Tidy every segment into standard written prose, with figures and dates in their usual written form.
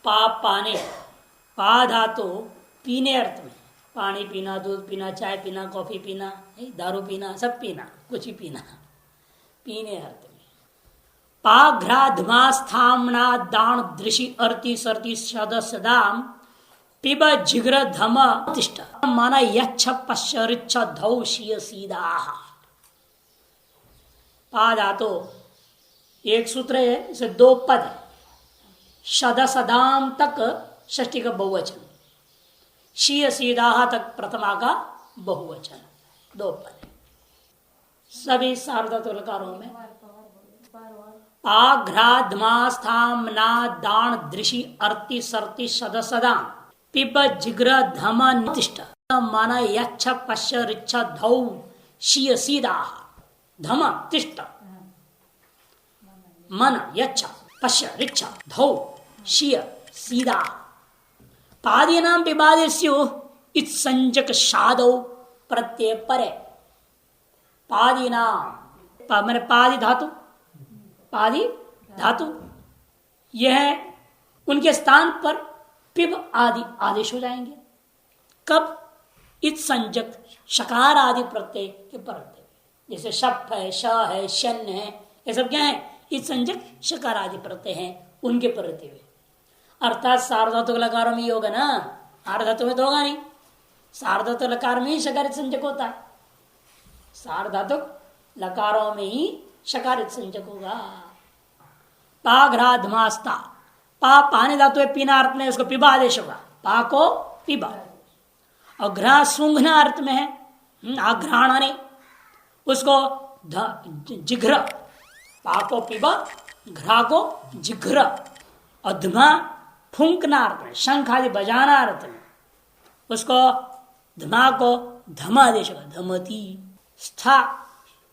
पाप पाने, पा धातु पीने अर्थ में, पानी पीना, दूध पीना, चाय पीना, कॉफी पीना, दारू पीना, सब पीना, कुछ ही पीना, पीने अर्थ में। पाघ्राधमास्थामना दान दृशि अर्ति सर्ति सद सदाम पिब जिग्र धम तिष्ठ मन यच्छ पश्य ऋच्छ धौ शीय सीधा। पा धातु एक सूत्र है, इसे दो पद है, सद सदाम तक षष्ठी का बहुवचन, शीय सीधा तक प्रथमा का बहुवचन, दो पद है सभी सार्वधातुकारों में। पाघ्राधमास्थामना दान दृशि अर्ति सर्ति सद सदाम पिब जिग्र धम तिष्ठ मन यच्छ पश्य ऋच्छ धौ शीय सीधा। धम तिष्ठ, मन यच्छ पश्य ऋच्छ धौ शीय सीधा। पादीनां पिबादेस्यु इत्संजक शादौ प्रत्यय परे। पादीनां मैंने पादी धातु, पादी धातु यह उनके स्थान पर पिब आदि आदेश हो जाएंगे। कब? इत संजक शकार आदि प्रत्यय के परते, जैसे शप है, श है, शन है, ये सब क्या है? इत संजक शकार आदि प्रत्यय हैं, उनके परते हुए। अर्थात सार्वधातुक लकारों में ही होगा ना, आर्धातु में तो होगा नहीं। सार्वधातुक लकार में ही शकारित संजक होता है, सार्वधातुक लकारों में ही शकारित संजक होगा। पाघ्राधमास्ता, पा पानी धातु है, पीना अर्थ में उसको पिबा आदेश होगा, पा को पिबा। और घ्रा सूंघना अर्थ में है, आघ्राणाने, उसको जिघ्र, पा को पिबा, घ्रा को जिघ्र। और धमा फूंकना अर्थ में, शंख आदि बजाना अर्थ में, उसको धमा को धमा आदेश होगा, धमती। स्था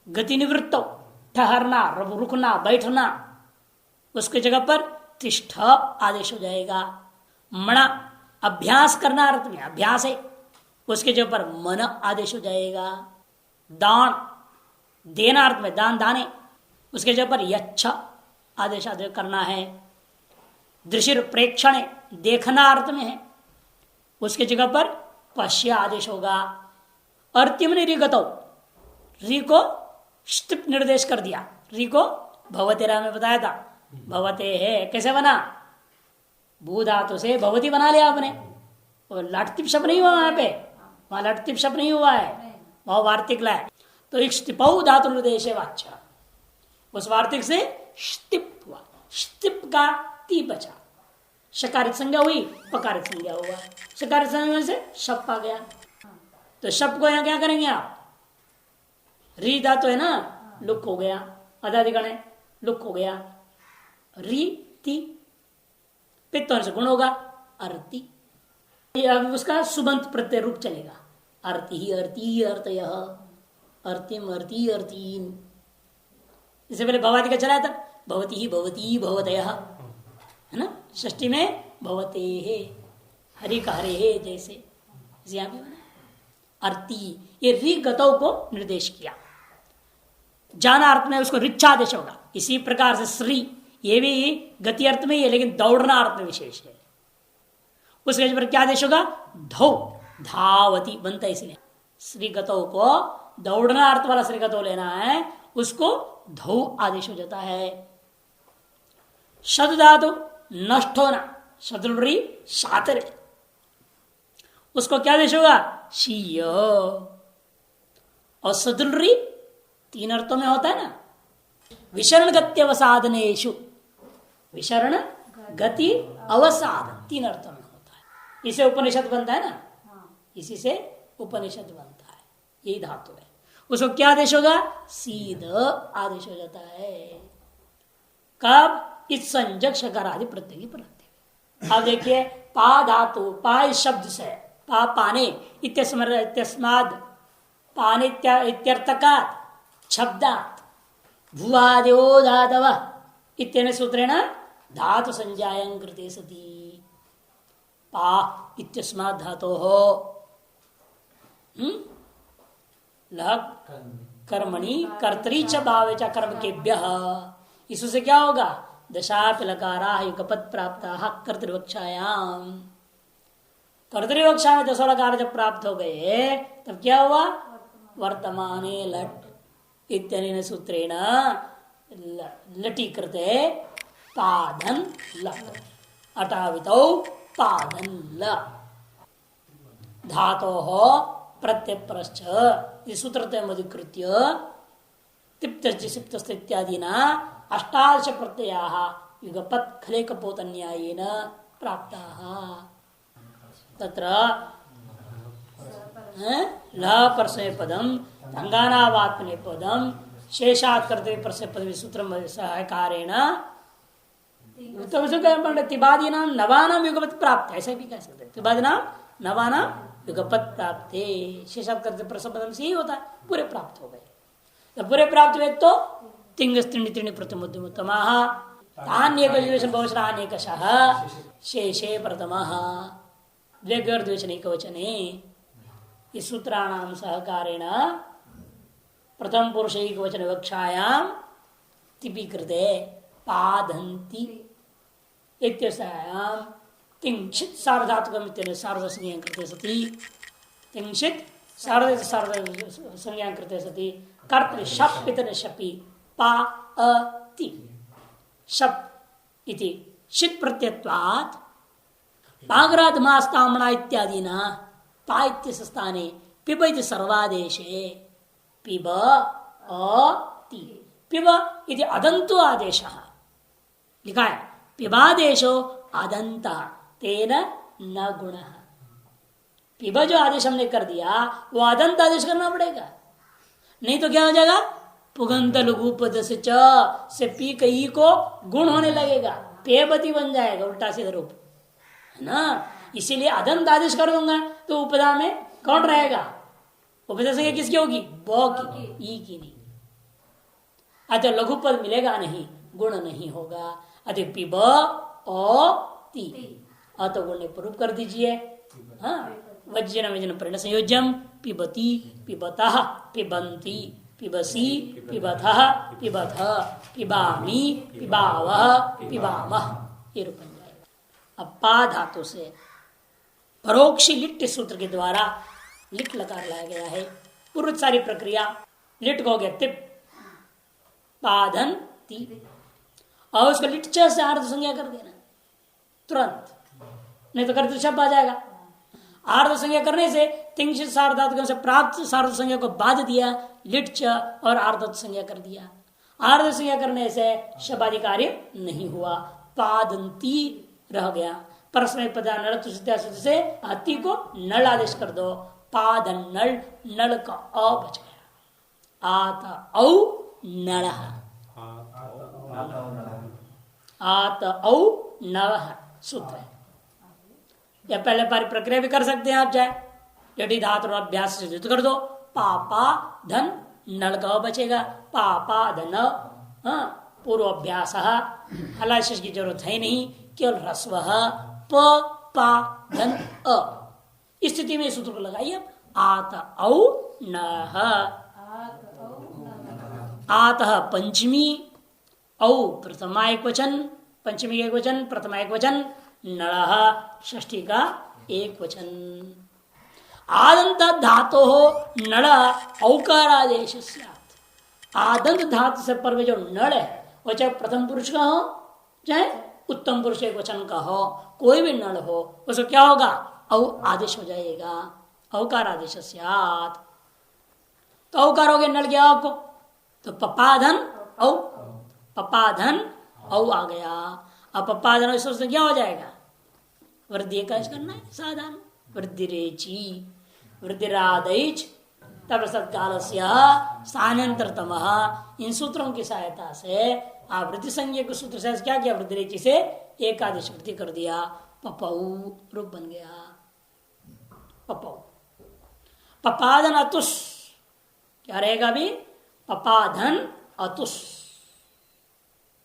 गति निवृत्त, ठहरना, रुकना, बैठना, उसके जगह पर तिष्ठ आदेश हो जाएगा। मणा अभ्यास करना अर्थ में, अभ्यास है, उसके जगह पर मन आदेश हो जाएगा। दान देना अर्थ में, दान दाने, उसके जगह पर यच्छ आदेश करना है। दृशिर प्रेक्षण देखना अर्थ में है, उसके जगह पर पश्य आदेश होगा। अर्तिम ने रिगतो, री को स्टिप निर्देश कर दिया, री को भवतेरा में बताया था, भवते है कैसे बना? भू धातु से भवती बना लिया आपने, और लटतिप शब्द नहीं हुआ वहां पे, वहां लटतिप शब्द नहीं हुआ है, वह वार्तिक लाए तो एक स्टिपौ धातु निर्देश है वाच्य, उस वार्तिक से स्टिप हुआ, स्टिप का ती बचा, शकारित संज्ञा हुई, पकारित संज्ञा हुआ, शकारित संज्ञा से शप आ गया। तो शप को यहां क्या करेंगे आप? री धातु है ना, लुक हो गया, अदादिगण है, लुक हो गया, री ती, पित्त से गुण होगा अर्ति, अब उसका सुबंत प्रत्यय रूप चलेगा, अर्ति ही अर्ति अर्थय, अर्तिम अर्ति अर्तीन। इससे पहले भवादि का चलाया था, भवती ही भवती भवतय है ना, षष्ठी में भवते है, हरि का हरे है, जैसे यहां भी बना अर्ति, ये रि गतों को निर्देश किया। जाना अर्थ में उसको रिच्छादेश होगा। इसी प्रकार से श्री, ये भी गति अर्थ में ही है, लेकिन दौड़ना अर्थ में विशेष है, उसके पर क्या आदेश होगा? धौ, धावती बनता है, इसलिए श्री गतों को दौड़ना अर्थ वाला श्री गतो लेना है, उसको धौ आदेश हो जाता है। शब्द धातु नष्ट होना, शत्रुरी शातर, उसको क्या आदेश होगा? शीय। और सदुलरी तीन अर्थों में होता है ना, विशरण गति अवसाधनेशु, विशरण गति अवसाधन तीन अर्थों में होता है। इसे उपनिषद बनता है ना, इसी से उपनिषद बनता है, यही धातु है। उसको क्या आदेश होगा? सीध आदेश हो जाता है। कब? इस संजक शकार आदि प्रत्यय प्रत्यय। अब देखिए, पा धातु, पा इस शब्द से, पा पाने इत्यस्माद पाने इत्यर्थकात् शब्दात् भुवादयो धातव इत्यनेन सूत्रेण धातु संज्ञायां कृते सति पा इत्यस्मात् धातोः लग कर्मणि कर्तरी च भावे च कर्म केभ्यः, इससे क्या होगा? दशापि लकारा युगपत प्राप्त कर्तृवक्षायाम। कर्तृवक्षा में 10 लकार जब प्राप्त हो गए तब क्या हुआ? वर्तमाने लट इत्यनेन सूत्रेण लटी कृते पादन लट अटावितौ पादन ल धातो हो प्रत्यप्रश्च इस सूत्रते मधिकृत्य तिप्त इत्यादि अष्टादश प्रत्ययाः युगपत् खलेकपोतन्यायेन प्राप्ताः। तत्र ल परस्मै पदम अंगानावात्मने पदम शेषात् करते परस्मै पदम सूत्र सहायकारेण तिबादीनां नवानां युगपत् प्राप्त, ऐसा भी कह सकते हैं। तिबादीनां नवानां युगपत् प्राप्त शेषात् करते परस्मै पदम से ही होता है, पूरे प्राप्त हो गए। जब पूरे प्राप्त हुए तो तिंग त्रिणी त्रिणी प्रथमोद्यमोत्तमः तान्येकशः शेषे प्रथमः द्वेगर्द्वेषणैकवचने इस सूत्राणां सहकारेण प्रथम पुरुष एकवचन विवक्षायां तिपि कृते पादन्ति इत्यस्यां तिंशित सार्वधातुकम् इत्यनेन सार्वसंज्ञां कृते सति तिंशित सार्वसंज्ञां कृते सति कर्तृ शप् इत्यनेन शपि पा अति शप् इति शित् प्रत्ययत्वात् पाग्राद मास्तामणा इत्यादि न पाइत्य स्थाने पिब इति सर्वादेशे पिब अति पिब इति अदंतो आदेशः लिखा है। पिबादेशो अदंत तेन न गुणः। पिब जो आदेश हमने कर दिया वो अदंत आदेश करना पड़ेगा, नहीं तो क्या हो जाएगा? पुगंत लघुपद से पी कई को गुण होने लगेगा, पेबती बन जाएगा, उल्टा सीधा रूप है ना। इसीलिए अदंत आदेश कर दूंगा तो उपदा में कौन रहेगा? उपदा से किसकी होगी? ब की, ई की नहीं। अतः लघुपद मिलेगा नहीं, गुण नहीं होगा। अतः पिब ती अतः गुण प्रूफ कर दीजिए। हाँ, वज्जन वजन परिण संयोजम पिबती पिबतः पिबंती पिबसी पिबथः पिबथ पिबामी पिबावः पिबामः, ये रूप बन जाएगा। अब पा धातु से परोक्षी लिट सूत्र के द्वारा लिट लकार लाया गया है। पूर्व सारी प्रक्रिया लिट को हो गया तिप पाधन ती, और उसको लिट च से आर्ध संज्ञा कर देना तुरंत, नहीं तो कर्तृ शब्द आ जाएगा। आर्ध संज्ञा करने से तिंशित सार्वधातुक से प्राप्त सार्ध संज्ञा को बाध दिया, लिट च और आर्ध संज्ञा कर दिया। आर्ध संज्ञा करने से शब्दादि कार्य नहीं हुआ, पादंती रह गया। परस्मै पदा नल से अति को नल आदेश कर दो, पादन नल, नल का अ बच गया। आत औ नल, आत औ नव सूत्र है। या पहले पारी प्रक्रिया भी कर सकते हैं आप, चाहे जटी धातु और अभ्यास से युक्त कर दो। पापा धन नल का बचेगा, पापा धन पूर्व अभ्यास, हलाशेष की जरूरत है नहीं, केवल ह्रस्व प पा धन अ। इस स्थिति में सूत्र को लगाइए। आत औ न, आत पंचमी औ प्रथमा एक वचन, पंचमी का एक वचन, प्रथमा एक वचन, नड़ षष्ठी का एक वचन। आदंत धातो हो नड़ औकारादेश। आदंत धातु से पर जो नड़ है वो चाहे प्रथम पुरुष का हो चाहे उत्तम पुरुष एक वचन का हो, कोई भी नड़ हो, उसको क्या होगा? औ आदेश हो जाएगा, औकार आदेश। तो औकार हो गया, नड़ गया आपको, तो पपाधन औ, पपाधन औ आ गया। अब पपाधन से क्या हो जाएगा? वृद्धि का करना है साधारण, वृद्धि रेची वृद्धिरादैच तब सत्काल स्थानांतरतम। इन सूत्रों की सहायता से आप वृद्धि संज्ञा के सूत्र से क्या किया? वृद्धि रेची से एकादेश वृद्धि कर दिया, पपऊ रूप बन गया। पपऊ पपाधन अतुष क्या रहेगा अभी? पपाधन अतुष,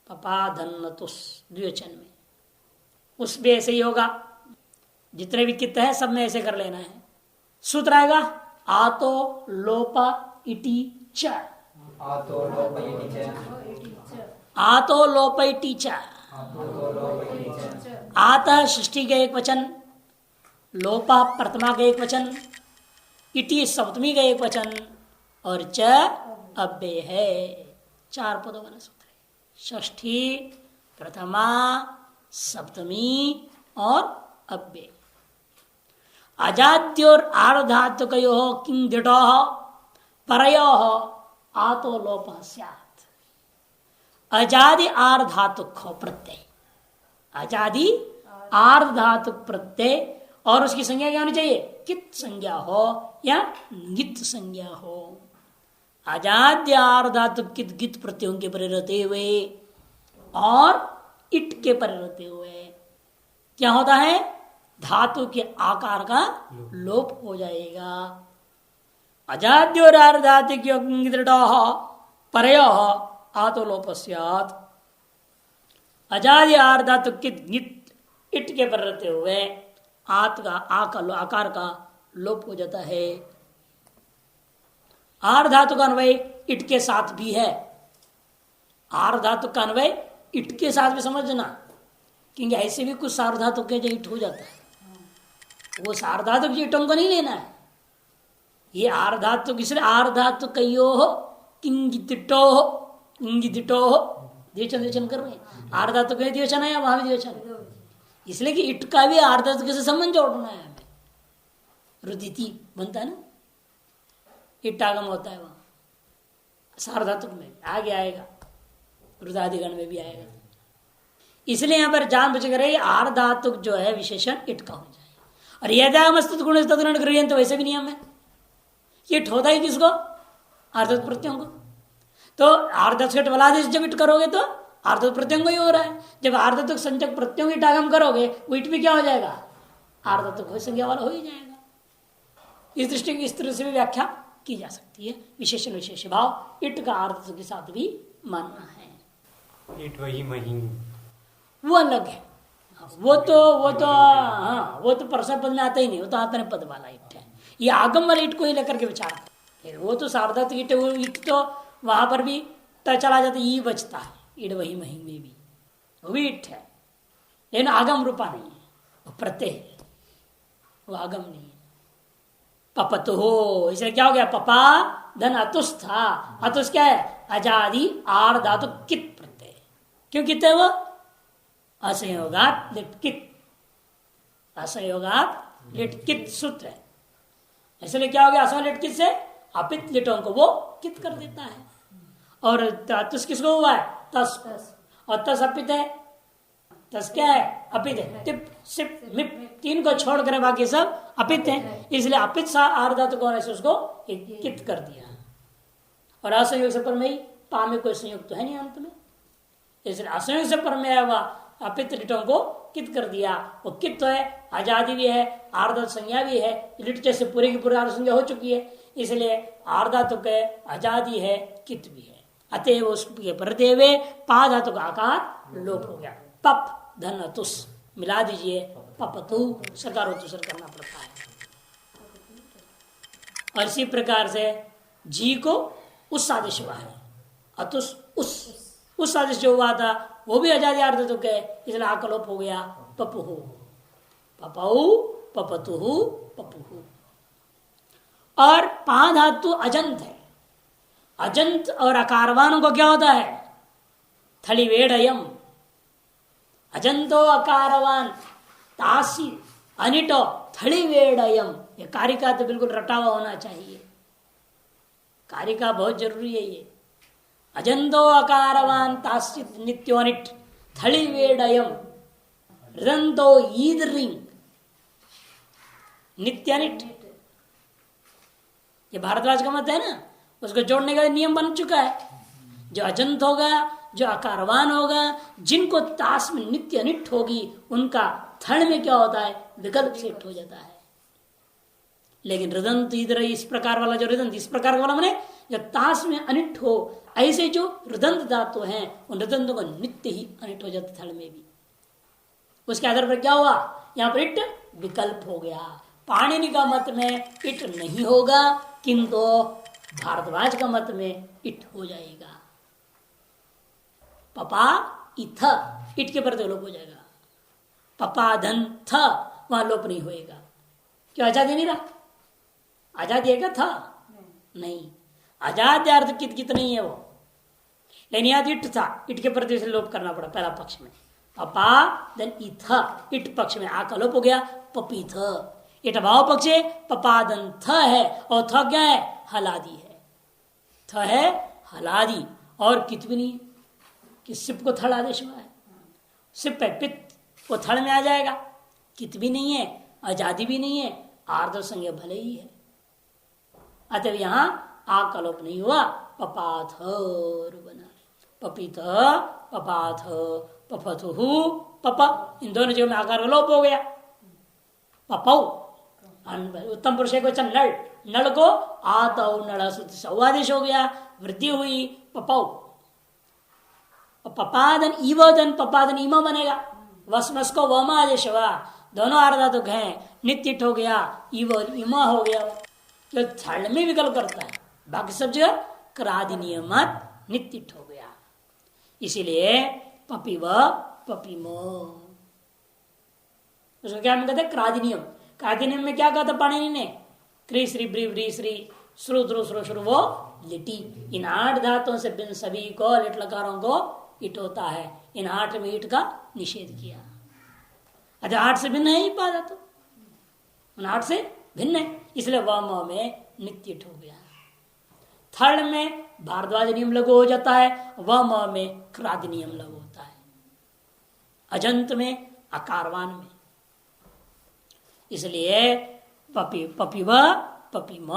पपाधन अतुष द्विवचन में, उस भी ऐसे ही होगा। जितने भी कित है सब में ऐसे कर लेना है। सूत्र आएगा आतो लोप इति च, आतो लोप इति च, आता षष्ठी का एक वचन, लोपा प्रथमा का एक वचन, इति सप्तमी का एक वचन और च अव्यय है। 4 पदों वाला सूत्र है। षष्ठी, प्रथमा, सप्तमी और अव्यय। अजाद्योर आर्धातुकयो किं दिटो परयो आतो लोप स्यात्। अजादि आर्धातुक प्रत्यय, अजादि आर्धातुक प्रत्यय और उसकी संज्ञा क्या होनी चाहिए? कित संज्ञा हो या गित संज्ञा हो। अजाद्य आर्धातुक कित गित प्रत्ययों के परे रहते हुए और इट के परे रहते हुए क्या होता है? धातु के आकार का लोप हो जाएगा। अजाद्योरार्धातुक परयो आतो लोप स्यात्। अजाद्य आर्धातुक कित गित इट के पर रहते हुए आत का आकार का लोप हो जाता है। आर धातु का अन्वय इट के साथ भी है। आर धातु का अन्वय इट के साथ भी समझना, क्योंकि ऐसे भी कुछ सार्वधातु के जो इट हो जाता है, वो सार्वधातु की इटों को नहीं लेना है। ये आर धातु, इसलिए आर धातु कयो हो किंगितो हो, इंगितो हो द्विवचन कर रहे हैं। आर धातु का द्विवचन है या वहां भी द्विवचन, इसलिए कि इट का भी आर धातु से संबंध जोड़ना है हमें। रुदिति बनता है ना, इट आगम होता है वहां सार्वधातुक में, आगे आएगा रुदादिगण में भी आएगा। इसलिए यहां पर जान बुझ कर आर धातुक जो है विशेषण इट का हो जाए। और यदामस्तुत गुण तदगुण गृह्यंत, तो वैसे भी नियम है। ये ठोदा ही किसको? आर्धातुक प्रत्ययों को। तो आर्धातुक वलादेश जब इट करोगे तो आर्धातुक प्रत्ययों को ही हो रहा है। जब आर्धातुक संचक प्रत्ययों की आगम करोगे वो इट भी क्या हो जाएगा? आर्धातुक संज्ञा वाला हो ही जाएगा। इस दृष्टि इस तरह से भी व्याख्या की जा सकती है। विशेषण विशेष भाव इट का आर्धातुक के साथ भी मानना है। इट वही महीन वो अलग है। वो तो परसर पद में आता ही नहीं, वो तो आतने पद वाला इट है। ये आगम वाले इट को ही लेकर के विचार करते। वो तो सार्वधातुक इट, वो इट तो वहां पर भी चला जाता, ई बचता है इड वही महीन में भी, वो भी इट है, लेकिन आगम रूपा नहीं है, वो प्रत्यय है, वो आगम नहीं है। पपतु हो, इसलिए क्या हो गया? पपा धन अतुस था। अतुस क्या है? अजादि आर धातु कित प्रत्यय। क्यों कित है वो? असंयोगात लिट कित, असंयोगात लिट कित सूत्र है। इसलिए क्या हो गया? असंयोग लिट कित से अपित लिटों को वो कित कर देता है। और तस किसको हुआ है? तस। और तस अपित है। तस क्या है? अपित है। टिप सिप मिप तीन को छोड़ कर बाकी सब अपित है। इसलिए अपित सा आर्धातुक को ऐसे उसको कित कर दिया। और असंयोग से पर में पा में कोई संयोग तो है नहीं अंत में, इसलिए असंयोग से पर में आया हुआ अपित लिटों को कित कर दिया। वो कित तो है, आजादी भी है, आर्धातुक संज्ञा भी है। लिट जैसे पूरी की पूरी संज्ञा हो चुकी है, इसलिए आर्धातुक है, आजादी है, कित भी है। अतएव उसके परते हुए पा धातु का आकार लोप हो गया। पप धन तुस मिला दीजिए, पपतु सरकार करना पड़ता है। और इसी प्रकार से जी को उस आदेश हुआ है, अतुस उस आदेश जो हुआ था वो भी आजादी आर्धातुक है, इसलिए आकलोप हो गया। पपुहु पपऊ पपतुहु पपुहु। और पा धातु अजंत है। अजंत और अकारवानों को क्या होता है? थलिवेडयम। अजंतो अकारवान तासी अनिटो थलिवेडयम। ये कारिका तो बिल्कुल रटा हुआ होना चाहिए, कारिका बहुत जरूरी है। ये अजंतो अकारवान तासी नित्योनिट थलिवेडयम रंतो ईदरिंग नित्यानिट। ये भारद्वाज का मत है ना, उसको जोड़ने का नियम बन चुका है। जो अजंत होगा, जो आकारवान होगा, जिनको तास में नित्य अनिट होगी, उनका थड़ में क्या होता है? विकल्प से इट हो जाता है। लेकिन हृदंत इधर इस प्रकार वाला, जो हृदंत इस प्रकार वाला माने जो तास में अनिट हो, ऐसे जो हृदंत धातु हैं उन हृदंतों को नित्य ही अनिट हो जाता थड़ में भी। उसके आधार पर क्या हुआ? यहाँ पर इट विकल्प हो गया। पाणिनि का मत में इट नहीं होगा, किंतु भारद्वाज का मत में इट हो जाएगा। पपा इथ इट के प्रति लोप हो जाएगा। पपाधन थ वहां लोप नहीं होएगा। क्यों? आजादी नहीं रहा। आजादी है क्या? था नहीं। आजाद अर्थ कित नहीं है वो, लेकिन याद इट था, इट के प्रति से लोप करना पड़ा पहला पक्ष में। पपा देन इथ, इट पक्ष में आ का लोप हो गया, पपीथ। इट भाव पक्ष है, पपादन थ है, और थ क्या है? हलादी है। थ है हलादी, और कित भी नहीं है कि सिप को थड़ आदेश हुआ है। सिप है, पित्त वो थड़ में आ जाएगा। कित भी नहीं है, आजादी भी नहीं है, आर्द्र संज्ञा भले ही है। अतः यहां आ का लोप नहीं हुआ, पपाथर बना। पपीत, पपाथ, पपथु, पप, इन दोनों जगह में आकार का लोप हो गया। पपौ उत्तम पुरुष को नल, नल को आतौ नल सौवादेश हो गया, वृद्धि हुई पपौ। पपादन इवदन, पपादन इमा बनेगा। वसमस को वमा आदेश हुआ, दोनों आर्धातु हैं, नित्य हो गया, इव इमा हो गया। जो थर्ड में विकल्प करता है, बाकी सब जगह क्रादि नियमत नित्य हो गया। इसीलिए पपिव पपिम, उसको क्या कहते हैं? क्रादि नियम। क्रादि नियम में क्या कहा था पाणिनि ने? क्री श्री ब्री व्री श्री श्रु ध्रु श्रु श्रु वो लिटी। इन 8 धातुओं से बिन सभी को लिट लकारों को इट होता है। इन 8 में इट का निषेध किया। अच्छा 8 से भिन्न है ही पा धातु, उन 8 से भिन्न है, इसलिए व में नित्य हो गया। थर्ड में भारद्वाज नियम लागू हो जाता है, व में क्रादि नियम लागू होता है, अजंत में अकारवान में। इसलिए पपी पपिव पपिम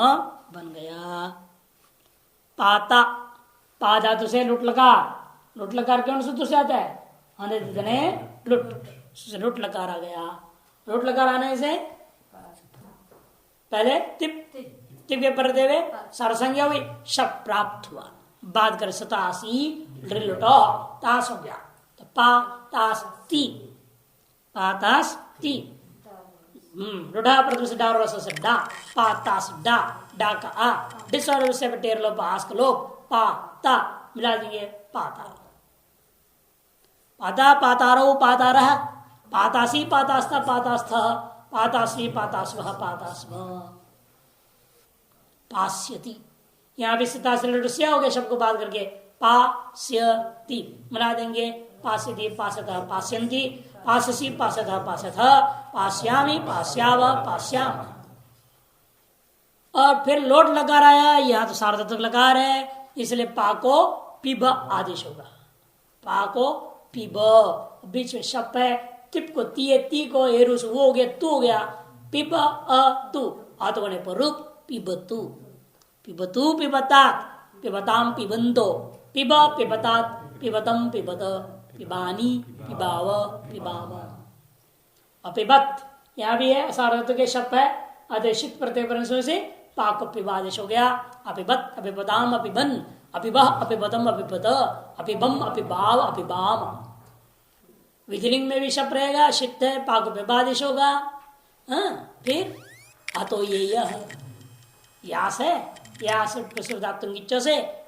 बन गया। पाता, पा धातु से लुट लकार, लुट लकार कौन सूत्र से आता है? लुट, लुट लकार आ गया। लुट लकार आने से पहले तिप, तिप के पर देवे सरसंज्ञा हुई, शब प्राप्त हुआ। बाद कर सतासी लुटो तास हो गया, तो पा तास ती, पा तास ती। रुढ़ा प्रथम से डा से डा, पा तास डा, डा का आ, डिस और से टेर लो पास का लो, पा ता मिला देंगे पाता। पाता पातारो पातारह, पातासी पातास्ता पातास्थ, पातासी पातास्व पातास्व। पास्यति, यहां भी सिता से लुटस्या हो गया शब्द को बात करके, पास्यति मिला देंगे, पास्यति पास्यतः पास्यन्ति, पास्यसि पास्यतः पास्यतः, पास्यामि पास्याव पास्याम। और फिर लोट लगा रहा है, यहां तो सार्वधातुक लगा रहे हैं, इसलिए पा को पिब आदेश होगा। पा को पिब, बीच में शप है, तिप को ती को एरुस वो हो गया, तू हो गया, पिब अ तू, आत होने पर रूप पिबतु, पिबतु पिबतात, पिबताम पिबंतो, पिब पिबतात, पिबतम पिबत, पिबानी पिबाव पिबाव। अपिबत यहां भी है, सार्वधातुक के शप है, आदेशित प्रत्यय से पाक पिबादेश हो गया। अपिबत अपिबताम अपिबन, अपिबह अपिबतम अपिबत, अपिबम अपिबाव अपिबाम। विधिलिंग में भी शप रहेगा, शित है, पाक पिबादेश होगा। फिर अतो ये यास है, यास से,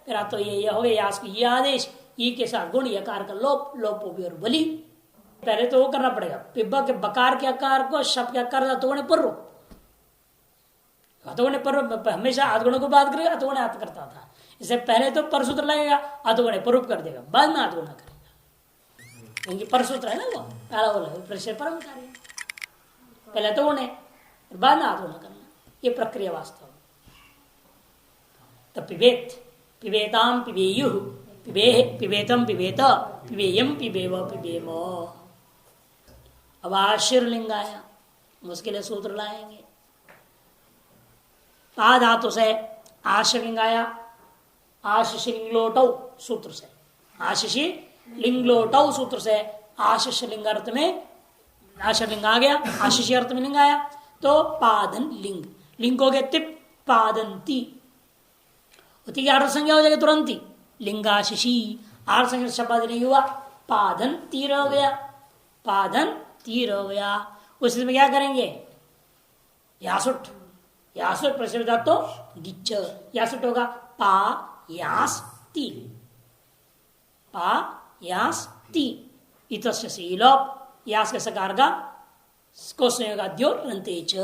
फिर अतो ये हो गया, यास की ये आदेश, ई के साथ गुण यकार का लोप, लोप और बलि। पहले तो वो करना पड़ेगा, पिब्बा के बकार के आकार को शप के आकार अतोगुण पर, अतोगुण पर हमेशा आधगुणों को बात करेगा, अतोगुण आत करता था। इससे पहले तो परसूत्र लगेगा, अतोगुण पर कर देगा, बाद में आधगुण करेगा, क्योंकि परसूत्र है ना वो, पहला बोला परम कार्य, पहले तो गुण है बाद में आधगुण करना, ये प्रक्रिया वास्तव। तो पिबेत, पिबेताम पिबेयु, पिबेह पिबेतम पिबेत, पिबेयम पिबेव पिबेम। अब आशीर्लिंग आया, उसके लिए सूत्र लाएंगे। पा धातु से आशीर्लिंग आया, आशीष लिंगलोटौ सूत्र से, आशीषी लिंगलोटौ सूत्र से आशीष लिंग अर्थ में आशीर्लिंग आ गया, आशीषी अर्थ में लिंग आया, तो पादन लिंग, लिंग हो गया तिप पादंती, उती आर्थ संज्ञा हो जाएगा तुरंत ही, लिंगाशिशी आर्थ संज्ञा शब्द नहीं हुआ, पादन तीर हो गया, पादन तीर हो गया। उस में क्या करेंगे? यासुट, यासुट प्रसिद्ध तो गिच्छ, यासुट होगा पा यास ती, पा यास ती, इतस्य से लोप यास के सकार का को संयोगाद्यो रंते च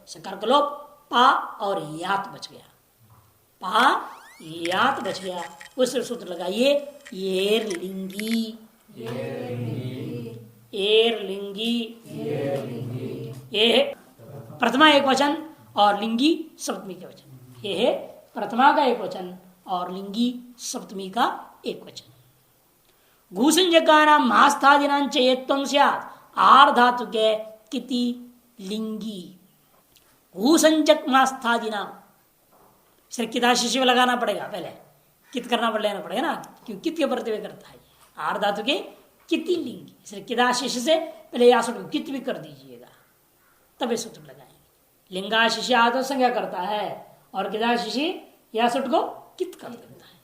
सकार का लोप पा और यात बच गया, पा यात बच गया। उस सूत्र लगाइए येर लिंगी, एर लिंगी, ये प्रथमा एक वचन और लिंगी सप्तमी के वचन। ये है प्रथमा का एक वचन और लिंगी सप्तमी का एक वचन। घूसंजका नाम मास्थादिनां चेत्वं स्यात् आर धातु के किति लिंगी घूसंजक मास्थादिनां सिर्फ किताशिश में लगाना पड़ेगा, पहले कित करना पड़ेगा ना, क्यों कित के प्रत्यय करता है। आर धातु के किति लिंगी सिर्फ किताशिश से पहले यासुट को कित भी कर दीजिएगा तब ये सूत्र लगाएंगे। लिंगाशिश आदो संज्ञा करता है और किताशिश यासुट को कित कर देता है,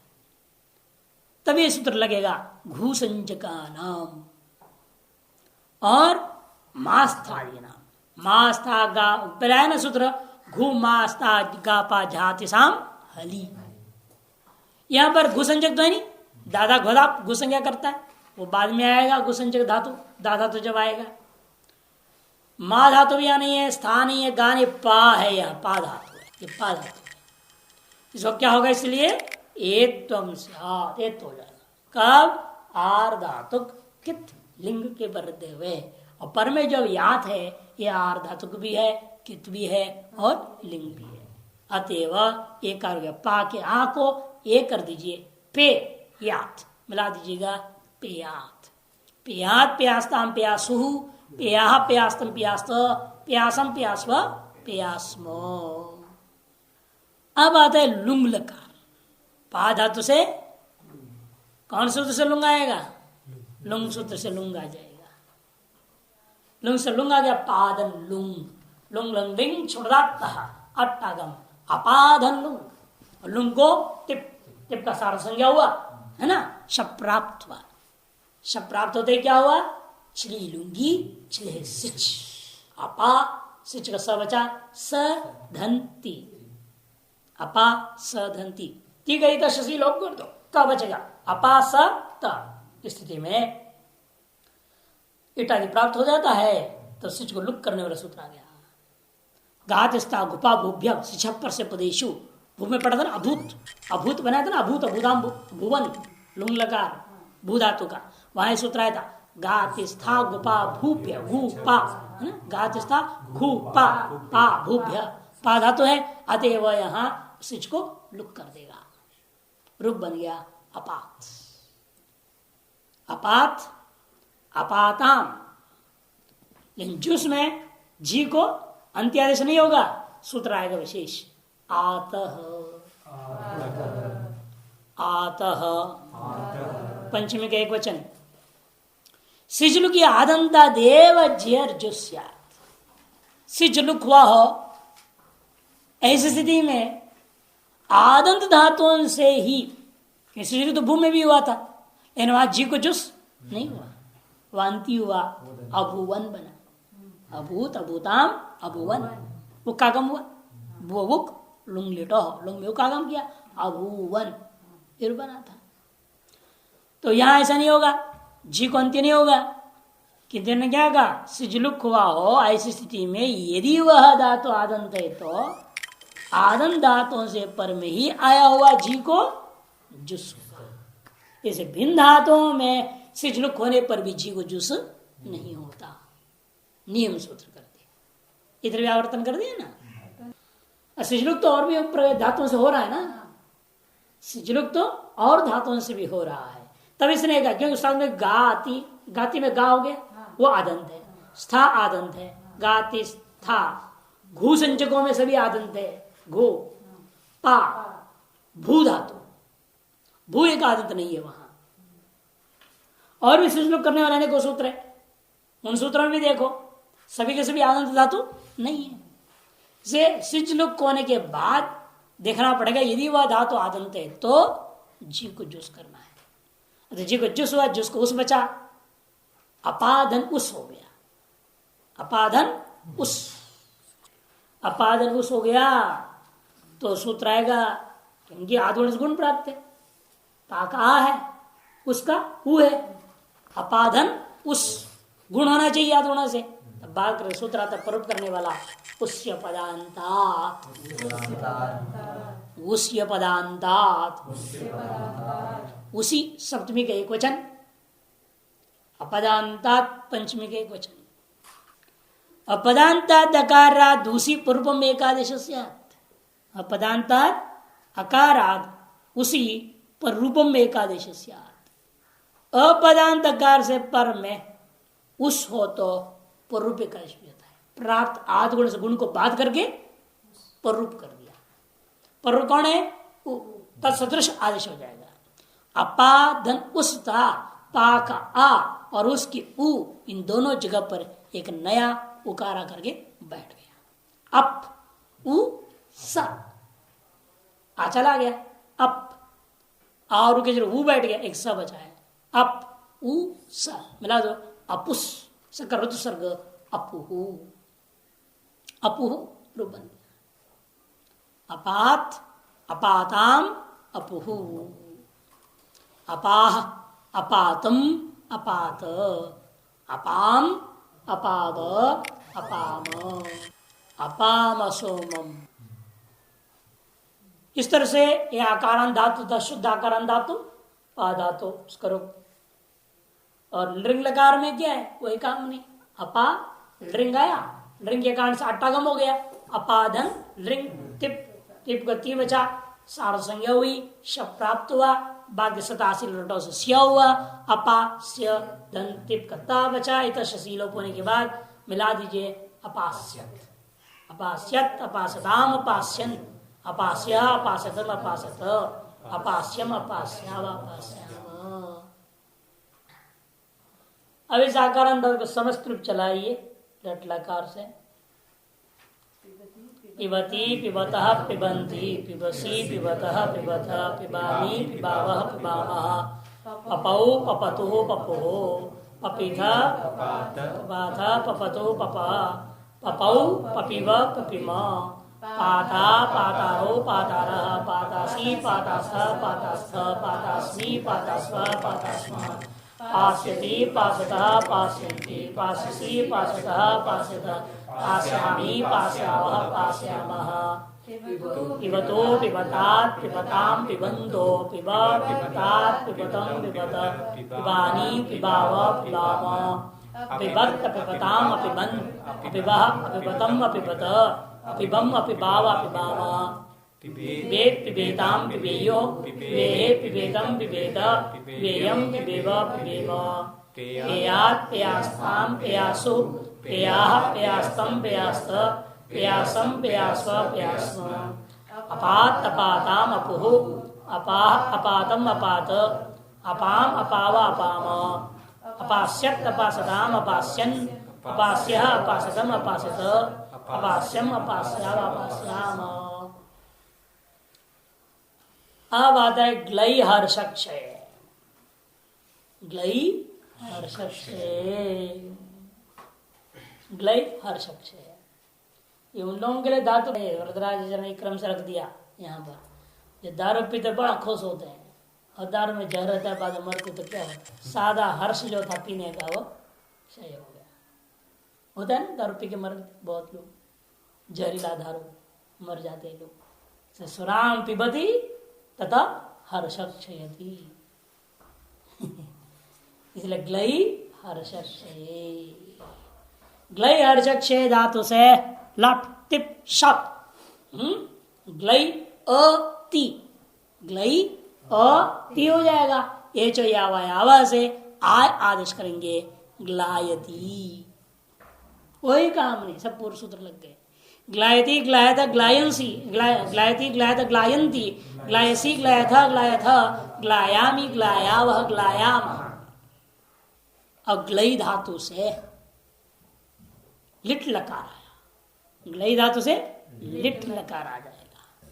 तब ये सूत्र लगेगा घूसंजका नाम और मास्थादि नाम। मास्था गा पहला है ना सूत्र घू मास्ता गापा जाति साम हली। यहां पर घुसंजक तो है नहीं, दादा घोदा घुसंज्ञा करता है, वो बाद में आएगा घुसंजक धातु, दादा तो जब आएगा। माँ धातु भी यहाँ नहीं है, स्थान नहीं है, गा नहीं, पा है, यह पा धातु है, ये पा धातु है। इसको क्या होगा इसलिए एत्वम स्यात्, एत हो जाएगा। कब आर धातुक कित लिंग के बरते हुए, और पर में जो यात है ये आर धातुक भी है, कित भी है और लिंग भी है। अतएव एक कर पा के आ को एक कर दीजिए, पे यात मिला दीजिएगा, पेयात, पेयात प्यास्ताम प्यासुहु, पेया प्यास्तम प्यास्त, प्यासम प्यास्व प्यास्मो। अब आता है लुंग लकार। पा धातु से कौन सूत्र से लुंग आएगा? लुंग सूत्र से लुंग आ जाएगा। लुंग से लुंग आ गया, पादन लुंग, लुंग लुंग लिंग छुड़ाता अट्टागम अपाधन लुंग। लुंग को टिप, टिप का सारा संज्ञा हुआ है ना, शब प्राप्त हुआ। शब प्राप्त होते क्या हुआ? श्री लुंगी छले सिच, अपा सिच का स बचा सधंती, अपा सधंती। ठीक है, शशि लोग कर दो, क्या बचेगा? अपा स त स्थिति में इटादि प्राप्त हो जाता है तो सिच को लुक करने वाला सूत्र आ गया। गातस्ता गुपा भूभ्य सिछप्पर से पदेशु, भू में पढ़ा था ना अभूत, अभूत बनाया था ना, अभूत अभूताम भुवन लुंग लकार भू धातु का, वहां सूत्र आया था गातिस्था गुपा भूभ्य भूपा, गातिस्था घूपा पा भूभ्य, पा धातु है, अतएव यहाँ सिच को लुक कर देगा, रूप बन गया अपात। अपात अपाताम, लेकिन जुस में जी को अंत्यादेश नहीं होगा, सूत्र आएगा विशेष आतः, आतः पंचमी का एक वचन। सिजलुक की आदंता देव जियर जुस्यात, सिजलुक हुआ हो ऐसी स्थिति में आदंत धातुओं से ही, सिजलुक तो भू में भी हुआ था लेकिन वहां जी को जुस नहीं हुआ, वांति हुआ, अभुवन बना, अभूत अभूताम अभुवन। वो कागम हुआ, बुक लुंग लेटो, लुंग में कागम किया, अभुवन फिर बना था। तो यहां ऐसा नहीं होगा, जी को अंत्य नहीं होगा। कितने ने क्या कहा? सिजलुक हुआ हो ऐसी स्थिति में यदि वह धातु आदंत है तो आदंत धातुओं से पर में ही आया हुआ जी को जुस होगा। इसे भिन्न धातुओं में सिजलुक होने पर भी जी को जुस नहीं होता, नियम सूत्र कर दिया, इधर व्यावर्तन कर दिया ना। सिजलुक तो और भी धातुओं से हो रहा है ना, सिजलुक तो और धातुओं से भी हो रहा है, तब इसने कहा क्योंकि साथ में गाती, गाती में गा हो गया, वो आदंत है, स्था आदंत है, गाती स्था, घू संचकों में सभी आदंत है, घो पा भू धातु, भू एक आदंत नहीं है वहां। और भी सिजलुक करने वाले को सूत्र है, उन सूत्रों में भी देखो सभी के सभी आदंत धातु नहीं है। से सिजलुक होने के बाद देखना पड़ेगा यदि वह धातु आदंत है तो जी को जुस करना है। तो जी को जुस हुआ, जुस को उस बचा, अपाधन उस हो गया, अपाधन उस, अपाधन उस हो गया तो सूत्र आएगा क्योंकि आदवर्ण गुण प्राप्त है, पाक आ है, उसका हु है, अपाधन उस गुण होना चाहिए याद होना से। तब बात कर सूत्र आता परोप करने वाला उस्य पदांतात, उस्य पदांतात, उसी सप्तमी का एक वचन, अपदांतात पंचमी का एक वचन। अपदांतात अकारात दूसरी पूर्वम एकादश स्यात्, अपदांतात अकारात उसी पर रूपम एकादश स्यात्। अपदांत अकार से पर में उस हो तो पररूप एकादश भी होता है। प्राप्त आद गुण से गुण को बात करके पररूप कर दिया। पररूप कौन है? तत्सदृश आदेश हो जाएगा। अपाधन उस था, पा का आ और उसकी उ, इन दोनों जगह पर एक नया उकारा करके बैठ गया। अप उ सा आ चला गया। अप और के जो ऊ बैठ गया, एक सा बचा है। अप उ सा मिला दो, अपुस सकर सर्ग अपुहु, अपुहु रूप बन गया। अपात अपाताम अपुहु, अपाह अपातम अपात, अपाम अपाद अपाम, अपाम सोमम। इस तरह से यह आकारान धातु शुद्ध आकारान धातु पा धातु करो। और लृंग लकार में क्या है? वही काम नहीं। अपा लृंग आया, लृंग के कारण से अट्टागम हो गया। अपाधन लृंग टिप, टिप को ती बचा, सार संज्ञा हुई, शब प्राप्त हुआ, बाध्य सतासी लटो से सिया हुआ। अपा स्य धन टिप का ता बचा, इत शशीलोप होने के बाद मिला दीजिए अपास्यत, अपास्यत अपासताम अपास्यन, अपास्य अपासतम अपासत, अपास्यम अपास्याव अपास्याम। अब इस आकार को समस्त रूप चलाइए लट लकार से। पिबती पिबतः पिबन्ति, पिबसी पिबतः पिबतः, पिबामि पिबावः पिबामः, पपौ पपतुः पपुः, पपिथ पपाथ पपतु पपः, पपौ पपिव पपिम, पाता पातारो पातारः, पातासी पातासः पातास्थ, पातास्मि पातास्व पातास्म, पास्यति पास्यतः पास्यन्ति, पास्यसि पास्यतः पास्यतः, पास्यामि पास्यावः पास्यामः, पिबतो पिबतात पिबताम पिबन्तो, पिब पिबतात पिबतं पिबत, पिबानि पिबाव पिबाम, पिबत पिबताम पिबन्, पिबः पिबतम् पिबत, पिबम पिबाव पिबाम, पिबेत पिबेताम पिबेयो, पिबेहे पिबेतम पिबेत, पिबेयम पिबेव पिबेव, पेयात पेयास्ताम पेयासु, पेयाः पेयास्तम पेयास्त, पेयासम पेयास्व पेयास्म, अपात अपाताम अपुः, अपाह अपातम अपात, अपाम अपाव अपाम, अपास्यत अपासताम अपास्यन्, अपास्यः अपासतम अपासत, अपास्यम अपास्याव अपास्याम। अब आता है ग्लई हर्षक्षय। ग्लई हर्षक्षय, ग्लई हर्षक्षय ये उन लोगों के लिए धातु है। वरदराज जी ने क्रम से रख दिया यहाँ पर। जो दारू पीते बड़ा खुश होते हैं और दारू में जहर रहता है, बाद में मरते तो क्या होता है? सादा हर्ष जो था पीने का वो क्षय हो गया। होता है ना, दारू पी के मर बहुत लोग, जहरीला दारू मर जाते हैं लोग। सुराम पिबती तथा हर्षक्षयति, इसलिए ग्लई हर्षक्षय। ग्लई हर्षक्षय धातु से लट टिप शप, ग्लई अति, ग्लई अति हो जाएगा। ये चो यावा से आय आदेश करेंगे ग्लायती, वही काम नहीं, सब पूर्व सूत्र लग गए। ग्लायती ग्लायत ग्लायंसी, ग्लायती ग्लायत ग्लायंती, ग्लायसी ग्लायथ ग्लायथ, ग्लायामी ग्लायावह ग्लायामः। अब ग्लई धातु से लिट लकार आया, ग्लई धातु से लिट लकार आ जाएगा।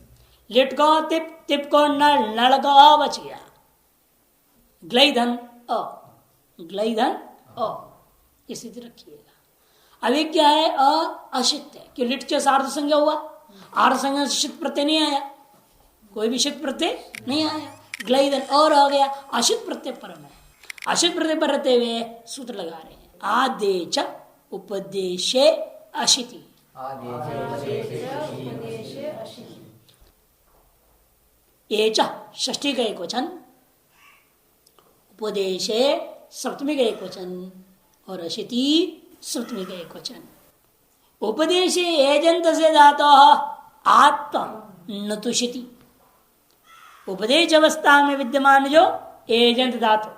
लिट को तिप, तिप को नल, नल को अ बच गया। ग्लई धन अ, ग्लई धन अ, स्थिति रखिएगा। अभी क्या है? अशित है, क्यों? लिट के सार्थ संज्ञा हुआ, आर्थ संज्ञा से शित प्रत्यय नहीं आया, कोई भी शित प्रत्यय नहीं आया। ग्लई धन और आ गया, अशित प्रत्यय परम है। अशित प्रत्यय पर रहते हुए सूत्र लगा रहे हैं। आदेच उपदेशे अशिति, एच षष्ठी का एक वचन, उपदेशे सप्तमी का एक वचन और अशिति सप्तमी का एक वचन। उपदेशे एजंत से धातो आत्म न तुषिति, उपदेश अवस्था में विद्यमान जो एजंत धातु,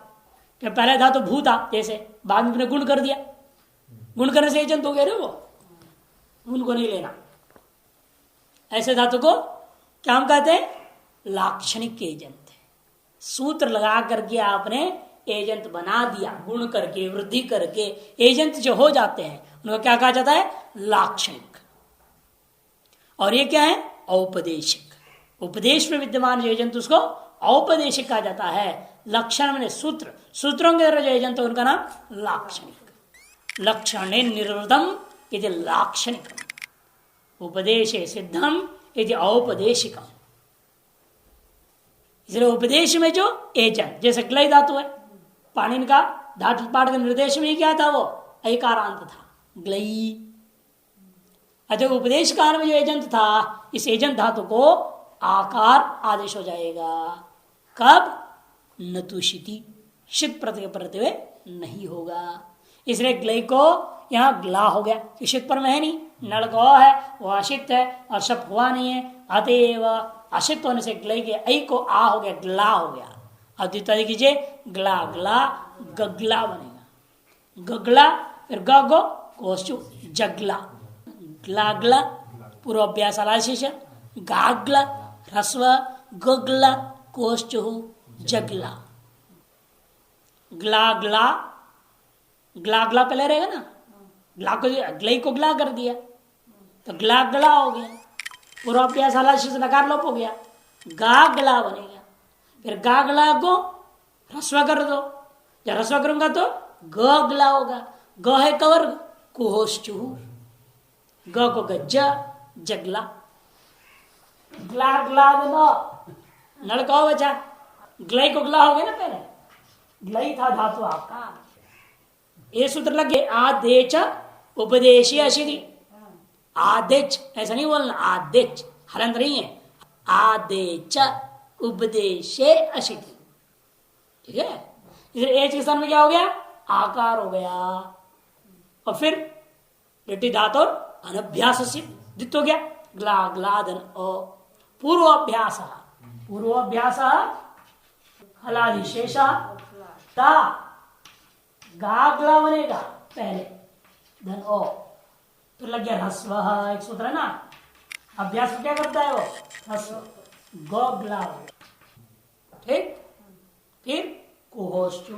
क्या पहले धातु भू था, जैसे बाद में गुण कर दिया, गुण करने से एजंत हो गया रे वो, उनको नहीं लेना। ऐसे धातु को क्या हम कहते हैं? लाक्षणिक एजंत। सूत्र लगा करके आपने एजेंट बना दिया, गुण करके वृद्धि करके एजेंट जो हो जाते हैं उनको क्या कहा जाता है? लाक्षणिक। और ये क्या है? औपदेशिक। उपदेश में विद्यमान जो एजेंट उसको औपदेशिक कहा जाता है। लक्षण में सूत्र, सूत्रों के द्वारा जो एजेंट है उनका नाम लाक्षणिक। लक्षण निर्वृतम यदि लाक्षणिक, उपदेश सिद्धम यदि औपदेशिकम। इसलिए उपदेश में जो एजेंट, जैसे क्लय धातु है, पाणिनि का धातु पाठ के निर्देश में क्या था? वो ऐकारांत था, ग्लई। अच्छा, उपदेश काल में जो एजेंट था, इस एजेंट धातु को आकार आदेश हो जाएगा। कब? नतुषिति, शित प्रत्यय परते हुए नहीं होगा। इसलिए ग्लय को यहाँ ग्ला हो गया, शित पर में है नहीं, नल गौ है, वो अशित है और शप हुआ नहीं है, अतएव अशित होने से ग्लय के ऐ को आ हो गया, ग्ला हो गया। अब द्वितीय कीजिए, ग्ला ग्ला गगला बनेगा, गगला, फिर गो कोष्ठु जगला, ग्ला ग्ला पूर्व अभ्यास आलाशिष, गाग्ला ह्रस्व, गगला कोष्ठु जगला। ग्ला ग्ला, ग्ला ग्ला पहले रहेगा ना, ग्ला को ग्लई को ग्ला कर दिया तो ग्ला गला हो गया, पूर्वाभ्यास आलाशिष नकार लोप हो गया, गागला बनेगा। फिर गागला को ह्रस्व कर दो, जब ह्रस्व करूंगा तो गगला होगा। ग है कवर कुहोश्चु, ग को गज्जा जगला, ग्ला ग्ला देना नड़का हो बचा, ग्लई को ग्ला हो गया ना, पहले ग्लई था धातु आपका। ये सूत्र लगे आदेच उपदेशी अशिति, आदेच ऐसा नहीं बोलना, आदेच हलंत नहीं है, आदेच उपदेशे अशिति, ठीक है। इधर एच के स्थान में क्या हो गया? आकार हो गया। और फिर लिट्टी धातु और अनभ्यास से दित हो गया, ग्ला ग्लादन ओ पूर्वाभ्यास, पूर्वाभ्यास हलादिशेष ता गागला बनेगा पहले, धन ओ, तो लग गया ह्रस्व, एक सूत्र है ना, अभ्यास क्या करता है वो? ह्रस्व, गोगला, ठीक। फिर कुहोश्चु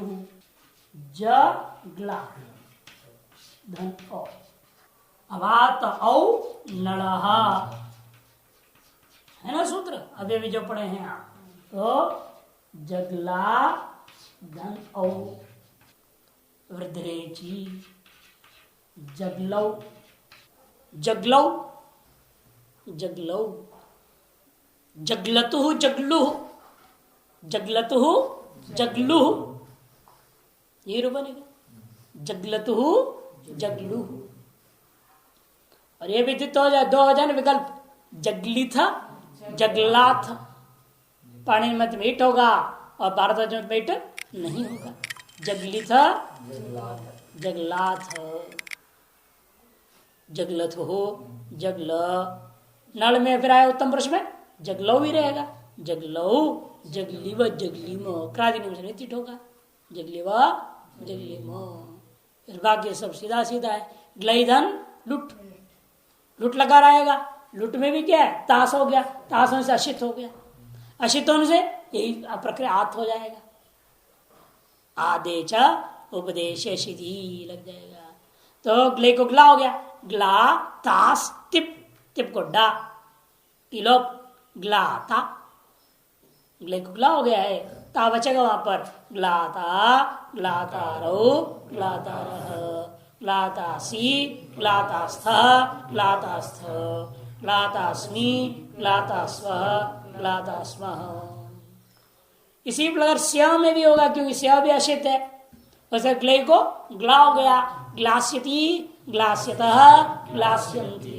जगला, धन ओ, अवात औ नड़हा, है ना सूत्र अभी अभी जो पढ़े हैं आप, तो जगला धन औ, वृद्धरेची जगलौ, जगलौ जगलौ, जगलतु जगलु, जगलतु जगलु, ये रूप बनेगा, जगलतु जगलु। और ये भी हो जाए, दो हो जाए विकल्प, जगलिथ जगलाथ, पाणिनि मत में ईट होगा और भारत में ईट नहीं होगा। जगलिथ जगलाथ, जगलथ हो जगल, नल में फिर आया उत्तम पुरुष में जगलौ ही रहेगा, जगलौ जगली व जगली म, क्रादि नियम से नहीं होगा, जगली व जगली म। फिर बाकी सब सीधा सीधा है। ग्लई धन लुट, लुट लगा रहेगा, लुट में भी क्या है? ताश हो गया, ताश होने से अशित हो गया, अशित होने से यही प्रक्रिया आत हो जाएगा, आदेच उपदेश सिद्धि लग जाएगा। तो ग्ले को ग्ला हो गया, ग्ला तास तिप, तिप को डा, तिलोप ग्लाता, ग्ले को ग्ला हो गया है, ता बचेगा वहां पर, ग्लाता ग्लातारो ग्लातारह, ग्लातासी ग्लातास्थ ग्लातास्थ, ग्लातास्मि ग्लातास्व ग्लातास्मः। इसी प्रकार स्या में भी होगा, क्योंकि स्या भी अशित है, वैसे ग्लय को ग्ला हो गया, ग्लास्यति ग्लास्यतः ग्लास्यन्ति,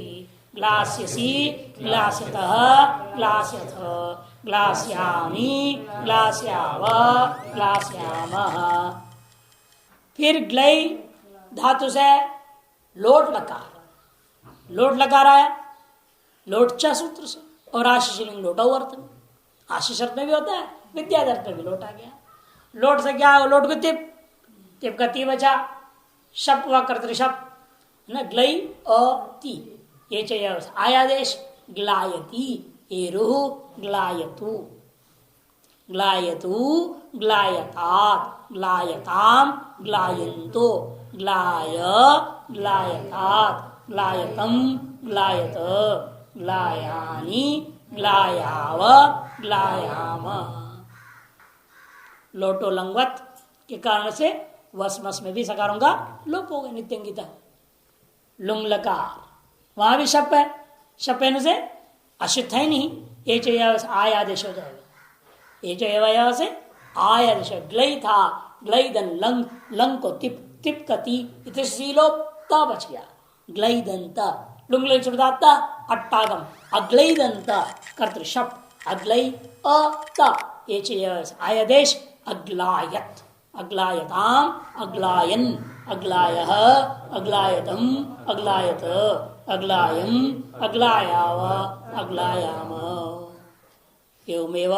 ग्लास्यसि ग्लास्यतः ग्लास्यथ, ग्लास्यामि ग्लास्याव ग्लास्यामः। फिर ग्लय धातु से लोट लकार, लोट लकार आया लोट च सूत्र से, और आशीषलिंग लोटो अर्थ में, आशीष अर्थ में भी होता है, विद्यादि अर्थ में भी लोट आ गया। लोट से क्या, लोट को तिप, तिप का ती बचा, शप व कर्तृशप न ग्लई अ ती, ये चाहिए आयादेश ग्लायती, एरुः ग्लायतु, ग्लायतु ग्लायतात, ग्लायताम ग्लायन्तो, ग्लाय ग्लायतात, ग्लायतम ग्लायत, ग्लायानि ग्लायाव ग्लायाम। लोटो लंगवत के कारण से वसमस में भी सकारों का लोप हो गया, नित्यंगिता। लुंग लकार वहां भी शप है, शप से अशुद्ध है नहीं, ये चाहिए आयादेश हो जाएगा, ये चाहिए से आयादेश। ग्लई था ग्लईदन लंग, लंग को तिप, तिप कति इतिलोपता बच गया, ग्लईदंत लुंग लुंगता अट्टागम, अग्लईदंत कर्तृशप, अग्लई अ, ये चाहिए आयादेश अग्लायत, अग्लायताम अग्लायन, अग्लायः अग्लायतम अग्लायत, अग्लायम अग्लायाव अग्लायाम। एवमेव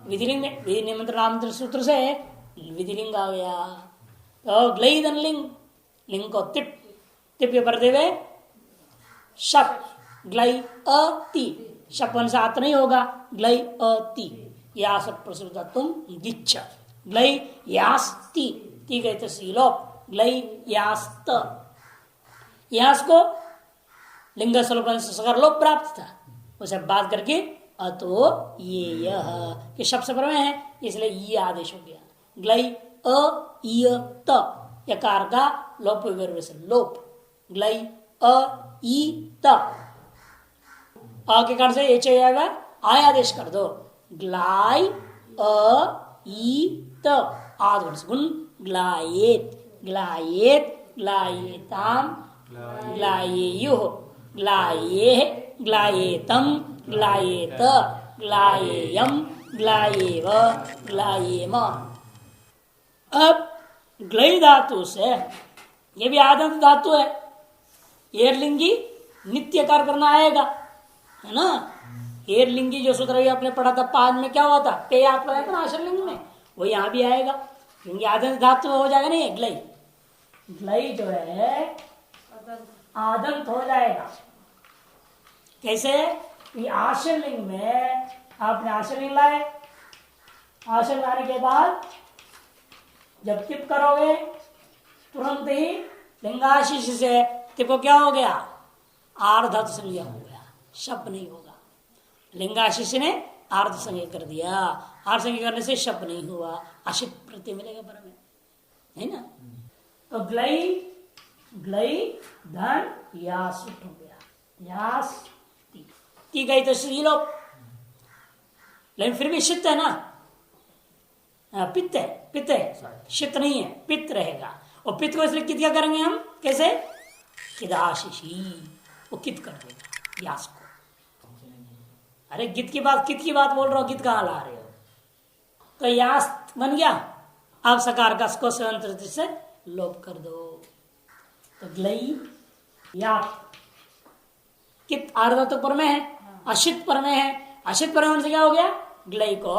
विधिलिंग, विधि निमंत्रण नामंत्र सूत्र से विधिलिंग आ गया। तो ग्लईदन लिंग, लिंग को तिप, तिप के परदे हुए शप, ग्लई अति, शपन से आत नहीं होगा, ग्लई अति, या सब प्रसुत तुम दिच्छ, ग्लई यास्ति, ती गई तो सीलोप, ग्लई यास्त, यास को लिंग स्वरूप से सकार लोप प्राप्त था, उसे बात करके अतो ये यह कि शब्द से परमे है, इसलिए ये आदेश हो गया। ग्लई अ य त, यकार का लोप से लोप, ग्लई अ ई त, अ के कारण से एच आएगा, आय आदेश कर दो, ग्लाई अ ई त, आद गुण ग्लायेत, ग्लायेत ग्लायेताम ग्लायेयुः, ग्लाये ग्लायेतम ग्लायेत, ग्लायेयम ग्लायेव ग्लायेम। अब ग्लई धातु से, ये भी आदंत धातु है, एरलिंगी नित्य कार्य करना आएगा, है ना। एरलिंगी जो सूत्र आपने पढ़ा था पाद में, क्या हुआ था, पे आप लगाया था ना आश्रलिंग में, वो यहां भी आएगा, क्योंकि आदंत धातु हो जाएगा नहीं, ग्लई, ग्लई जो है आदंत हो जाएगा। कैसे, आश्रलिंग में आपने आश्रलिंग लाए, आश्रलिंग लाने के बाद जब टिप करोगे तुरंत ही लिंगाशीष से टिप को क्या हो गया, आर्धत संज्ञा हो गया, शब्द नहीं होगा। लिंगाशीष ने आर्ध संज्ञा कर दिया, आर्ध संज्ञा करने से शब्द नहीं हुआ, आशित प्रत्यय मिलेगा पर में, है ना। तो ग्लई, ग्लई धन यास हो गया, यास की गई तो श्रीलोप, लेकिन फिर भी शित है ना, पित्त है, पित्त है, शित नहीं है, पित्त रहेगा। और पित्त को इसलिए कित क्या करेंगे हम, कैसे, किदाशिशी, वो कित कर देगा यास को। अरे गित की बात, कित की बात बोल रहा हो, गित कहां ला रहे हो, तो यास बन गया, अब सकार का को से लोप कर दो, तो ग्लई या कित आर्ध तो पर में है, अशित पर में है, अशित पर में से क्या हो गया, ग्लई को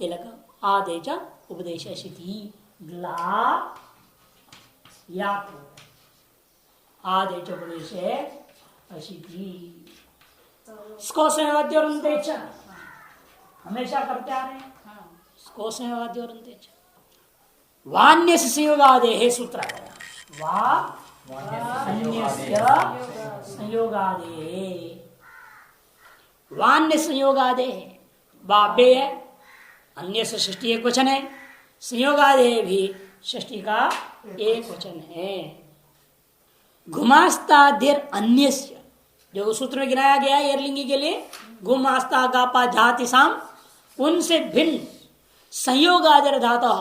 ये लगा आदेश उपदेश अशिति, ग्ला या आदेश उपदेश अशिति, इसको संवाद्य और अंतेच हमेशा करते आ रहे हैं, इसको संवाद्य और अंतेच। वान्य से संयोगादे है सूत्र आया, वा संयोगादे, वान्य संयोगादे है, बाबे है, अन्य से षष्ठी एक वचन है, संयोगादे भी षष्ठी का एक वचन है। घुमास्ताधिर अन्य, जो सूत्र में गिनाया गया है एरलिंगी के लिए, घुमास्ता गापा जाति साम, उनसे भिन्न संयोगादर धातु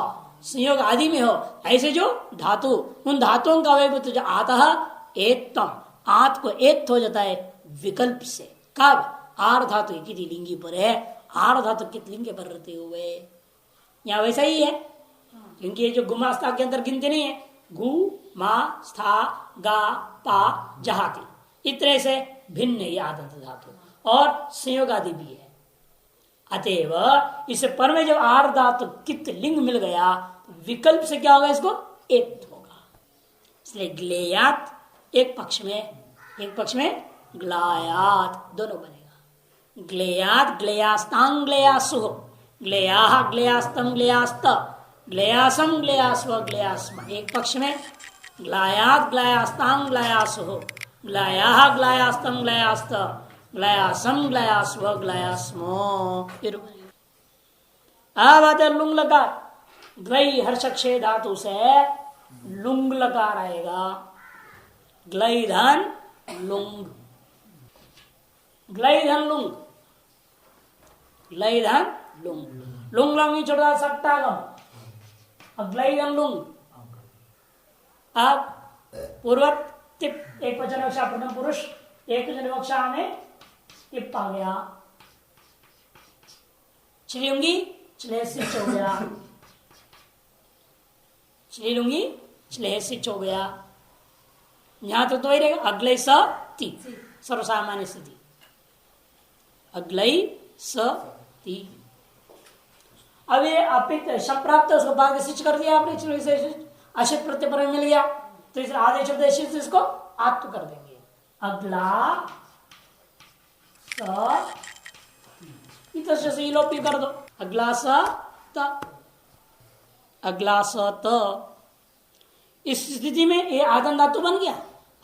संयोग आदि में हो, ऐसे जो धातु, उन धातुओं का अवयव जो आतः एतम, आत को एत हो जाता है विकल्प से। कब? आर धातु किति लिंगी पर है, आर धातु कित लिंग पर रहते हुए। यहाँ वैसा ही है, क्योंकि ये जो गुमास्ता के अंदर गिनते नहीं है, गु मा स्था गा पा जहाती, इतने से भिन्न है आदंत धातु, और संयोग आदि भी है। अतएव इस पर में जब आर धातु कित लिंग मिल गया, विकल्प से क्या होगा? इसको एक होगा। इसलिए ग्लेयात एक पक्ष में ग्लायात दोनों बनेगा। ग्लेयात ग्लेयास्तांग ग्लेयासु, ग्लेयाह ग्लेयास्तम ग्लेयास्त, ग्लेयासम ग्लेयास्व ग्लेयास्म एक पक्ष में, ग्लायात ग्लायास्तांग ग्लायासु, ग्लायाह ग्लायास्तम ग्लायास्त, ग्लायासम ग्लायास्व ग्लायास्मो। अब आते लुंग लकार, ग्लई हर्षक्षे धातु से लुंग लकार आएगा। ग्लई धन लुंग, ग्लई धन लुंग, ग्लई धन लुंग, लुंग लंग छोटा सट्टागम, ग्लई धन लुंग। अब पूर्वत टिप एक वचन विवक्षा प्रथम पुरुष, एक वचन विवक्षा में टिप आ गया, छिलुंगी छिलेसिच हो गया, छिलुंगी छिलेसिच हो गया। यहां तो ही रहेगा अग्लय स ती, सर्वसामान्य स्थिति, अग्लय स ती। अब ये अपित शब्द प्राप्त, उसको बाद सिच कर दिया आपने, अशित प्रत्यय पर मिल गया, तो इस आदेश शब्द इसको आत्म कर देंगे। अगला स लोपी कर दो, अगला स त, अगला स त। इस स्थिति में ये आदम धातु बन गया।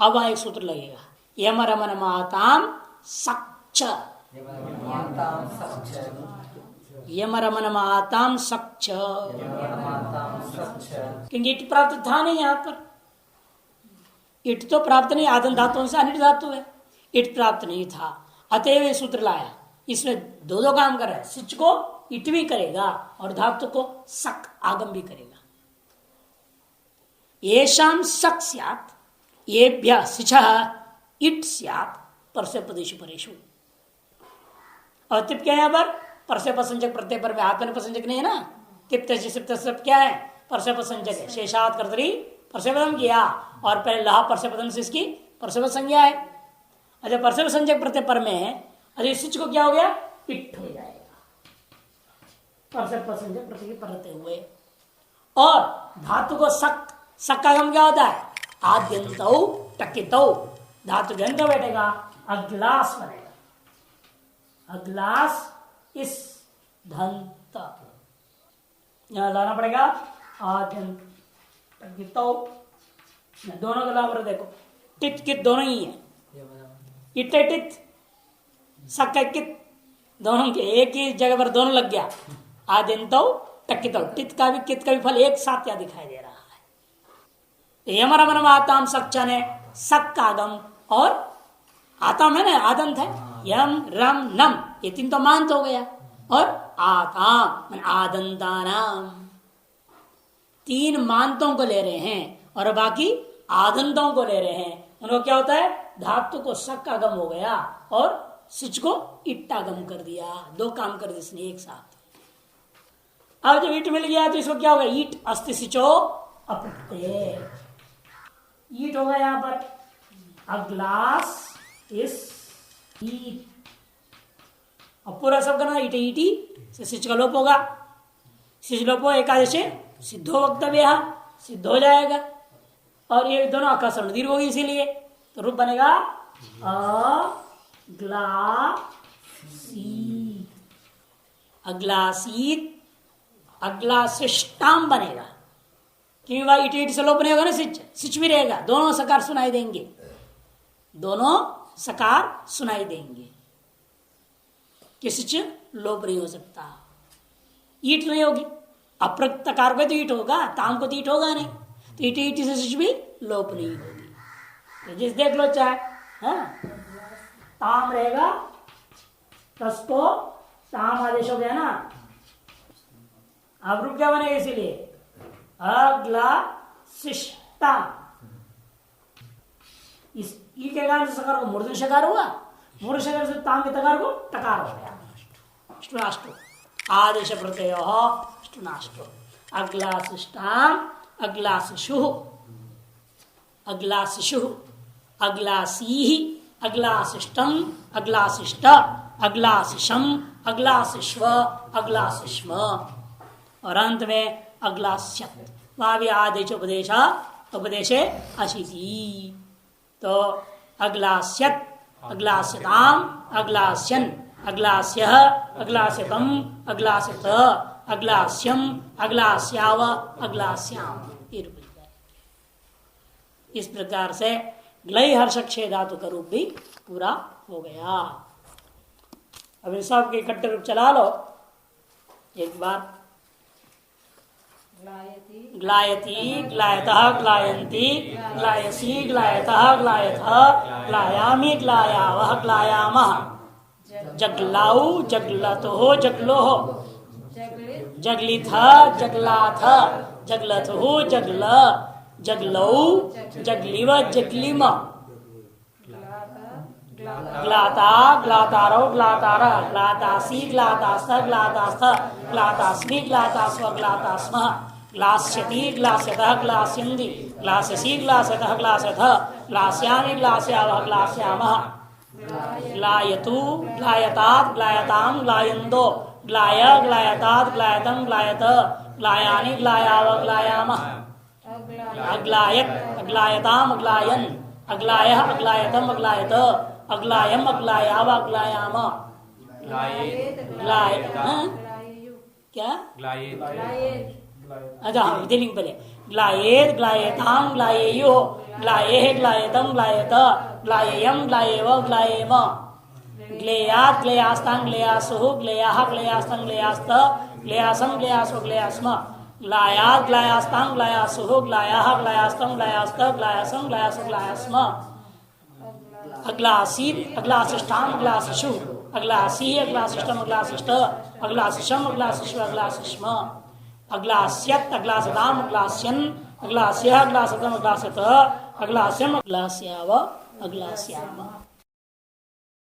अब एक सूत्र लगेगा, यम रमन माताम सक्ष, यम रमन माताम सक्ष, क्योंकि इट प्राप्त था नहीं यहां पर, इट तो प्राप्त नहीं, आदम धातुओं से अनिट धातु है, इट प्राप्त नहीं था, अतएव सूत्र लाया। इसमें दो काम कर रहा है, सिच को इट भी करेगा और धातु को सक आगम भी करेगा। येषाम सक स्यात् येभ्यः सिचः इट स्यात् परस्य पदेशु परेशु। और तिप क्या है यहाँ पर? परस्य पसंजक प्रत्यय पर में, आत्मन पसंजक नहीं है ना, तिप्त सब क्या है? परस्य पसंजक है। शेषात कर्तरी परस्यपदम किया और पहले लहा परस्यपदम से इसकी परस्यपद संज्ञा है। अच्छा, परस्यपद संज्ञक प्रत्यय पर में अरे सिच को क्या हो गया? इट हो जाएगा, परस्यपद संज्ञक प्रत्यय पर रहते हुए। और धातु को सक, सक का गम क्या होता है? आद्यंतौ टकितौ, धातु के अंत बैठेगा, अग्लास बनेगा, अग्लास इस धंत यहां लाना पड़ेगा, आद्यंत टकितौ, दोनों का लाभ देखो, टित कित दोनों ही है, इट टित सक कित दोनों के एक ही जगह पर दोनों लग गया, आद्यंतौ टकितौ, टित का भी कित का भी फल एक साथ या दिखाई दे रहा है। यम रमन आताम सक्चन है, सक का आगम, और आताम है ना आदंत है, यम रम नम ये तीन तो मांत हो गया, और आताम आदंतानाम, तीन मांतों को ले रहे हैं और बाकी आदंतों को ले रहे हैं। उनको क्या होता है? धातु को सक का आगम हो गया और सिच को इट्टागम कर दिया, दो काम कर दिए इसने एक साथ। अब जब ईट मिल गया तो इसको क्या होगा? ईट अस्ति सिचो अपते, ईट होगा यहां पर, अग्लास इस ईट, अब पूरा सब करना इटे ईटी से सिच का लोप होगा, सिच लोप हो एकादश सिद्धो वक्तव्य, सिद्ध हो जाएगा, और ये दोनों आकाशरण दीर्घ होगी, इसीलिए तो रूप बनेगा अग्लासीत, अग्लासिष्टाम बनेगा, क्योंकि वह इट से लोप नहीं होगा ना, सिच सिच भी रहेगा, दोनों सकार सुनाई देंगे, दोनों सकार सुनाई देंगे, किसी लोप नहीं हो सकता, ईट नहीं होगी, अप्रक्त कार पे तो ईट होगा, ताम को तो ईट होगा नहीं, तो ईट ईट से सिच भी लोप नहीं होगी। तो जिस देख लो चाहे, हाँ ताम रहेगा, तस्को ताम आदेश हो गया ना, अब रूप क्या बनेगा? इसीलिए अग्लासिष्टा। इस ई के कारण से सकार को मूर्धन शकार हुआ, मूर्ध शकार से तांग के तकार को टकार हो गया। अष्टुनाष्टो आदेश प्रत्यय अष्टुनाष्टो। अग्लासिष्टाम अग्लासिषु अग्लासिषु अग्लासी अग्लासिष्टम अग्लासिष्ट अग्लासिषम अग्लासिष्व अग्लासिष्म। और अंत में अग्लास्यत, वहां भी आदेश उपदेशे अशिति। तो अग्लास्यत अग्लास्यताम अग्लास्यन अग्लास्य अग्लास्यतम अग्लास्यत अग्लास्यम अग्लास्याव अग्लास्याम। इस प्रकार से ग्लय हर्षक्षय धातु का रूप भी पूरा हो गया। अब इन सब के इकट्ठे रूप चला लो एक बार। ग्लायति ग्लायतः ग्लायन्ति ग्लायसि ग्लायतः ग्लायथः ग्लायामि ग्लायावः ग्लायामः। जगलाउ जगलतोः जगलोः जगलिथ जगलाथ जगलथुः जगल जगलौ जगलिव जगलिम। ग्लाता ग्लातारो ग्लातार ग्लातासी ग्लातास्थ ग्लातास्थ ग्लातास्मि ग्लातास्व ग्लातास्म। ग्लास्यति ग्लास्यतः ग्लास्यन्ति ग्लास्यसि ग्लास्यतः ग्लास्यथः ग्लास्यामि ग्लास्यावः ग्लास्यामः। ग्लायतु ग्लायतात् ग्लायतां ग्लायन्तो ग्लाय ग्लायतात् ग्लायतं ग्लायत ग्लायानि ग्लायाव ग्लायामः। अग्लायत अग्लायताम अग्लायन अग्लायः अग्लायतम अग्लायत अग्लायम अग्लायाव अग्लायाम। क्या अच्छा विधिलिंग पहले। ग्लायेत ग्लायताम ग्लायेयो ग्लायेह ग्लायतम ग्लायत ग्लायेयम ग्लायेव ग्लायेम। ग्लेयात ग्लेयास्तां ग्लेयासुः ग्लेयाः ग्लेयास्तं ग्लेयास्त ग्लेयासं ग्लेयासो ग्लेयास्म। ग्लायात ग्लायास्तां ग्लायासुः ग्लायाः ग्लायास्तं ग्लायास्त ग्लायासं ग्लायासो ग्लायास्म। अग्लासीत अग्लासिष्टाम अग्लासिषु अग्लासी अग्लासिष्टम अग्लासिष्ट अग्लासिषम अग्लासिषु अग्लासिष्म। अग्लास्यत अग्लासताम अग्लास्यन अग्लास्य अग्लासतम अग्लासत अग्लास्यम अग्लास्याव अग्लास्याम।